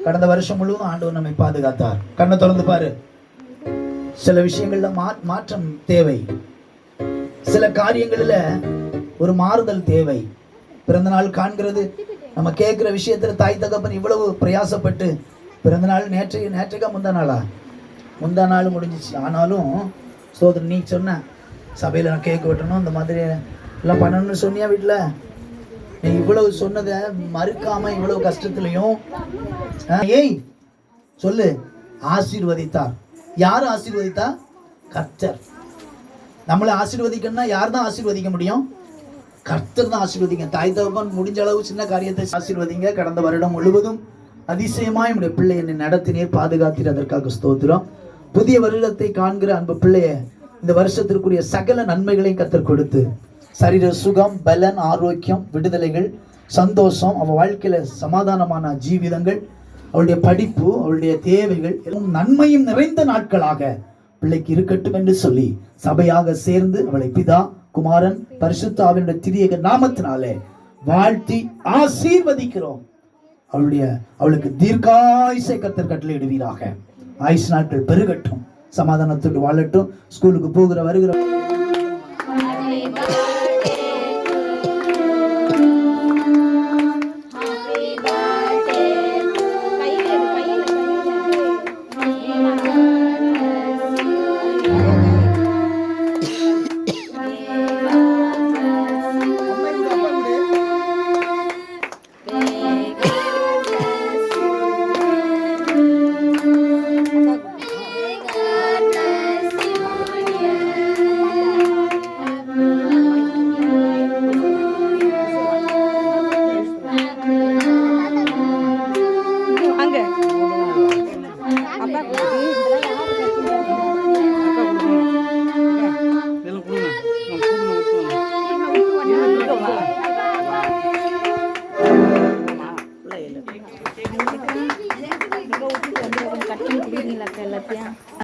கடந்த வருஷம் முழுவதும் ஆண்டவர் நம்மை பாதுகாத்தார். கண்ணை திறந்து பாரு. சில விஷயங்கள்ல மாற்றம் தேவை. சில காரியங்கள்ல ஒரு மாறுதல் தேவை. பிறந்த நாள் காண்கிறது, நம்ம கேட்கிற விஷயத்துல தாய் தகப்பன் இவ்வளவு பிரயாசப்பட்டு பிறந்த நாள் நேற்றைக்கா முந்தா நாள் முடிஞ்சிச்சு. ஆனாலும் சோதரன் நீ சொன்ன சபையில நான் கேக் வெட்டணும், இந்த மாதிரி எல்லாம் பண்ணணும்னு சொன்னியா? வீட்டுல நீ இவ்வளவு சொன்னதை மறுக்காம இவ்வளவு கஷ்டத்திலையும் ஏய் சொல்லு, ஆசீர்வதித்தார். யாரு ஆசீர்வதித்தா? கர்த்தர். நம்மளை ஆசீர்வதிக்கணும்னா யார் தான் ஆசீர்வதிக்க முடியும்? கர்த்தர் தான் ஆசீர்வதிங்க. தாய் தகப்பன் முடிஞ்ச அளவு சின்ன காரியத்தை ஆசீர்வதிங்க. கடந்த வருடம் முழுவதும் அதிசயமாய் நம்முடைய பிள்ளை என்னை நடத்தினீர், பாதுகாத்தீர், அதற்காக ஸ்தோத்திரம். புதிய வருடத்தை காண்கிற அன்பு பிள்ளைய இந்த வருஷத்திற்குரிய சகல நன்மைகளையும் கர்த்தர் கொடுத்து சரீர சுகம், பலன், ஆரோக்கியம், விடுதலைகள், சந்தோஷம், அவள் வாழ்க்கையில சமாதானமான ஜீவிதங்கள், அவளுடைய படிப்பு, அவளுடைய தேவைகள் எல்லாம் நன்மையும் நிறைந்த நாட்களாக பிள்ளைக்கு இருக்கட்டும் என்று சொல்லி சபையாக சேர்ந்து அவளை பிதா, குமாரன், பரிசுத்த ஆவியினுடைய திரியேக நாமத்தினாலே வாழ்த்தி ஆசீர்வதிக்கிறோம். அவளுக்கு தீர்க்காயுசை கர்த்தர் கட்டளையிடுவீராக. ஆயுசு நாட்கள் பெருகட்டும், சமாதானத்தோடு வாழட்டும். ஸ்கூலுக்கு போகிற வருகிற அங்க